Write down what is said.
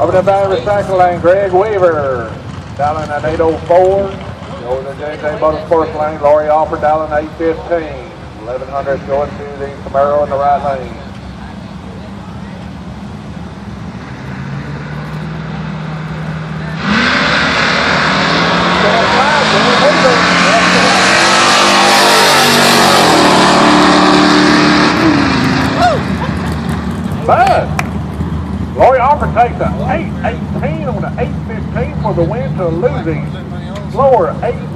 Over the battery recycle lane, Greg Weaver. Dialing at 804. Over the JJ Motorsports lane, Lori Alford dialing 815. 1100 going to the Camaro in the right lane. Bud. Lori Alford takes a 818 on the 815 for the win to a losing lower 8.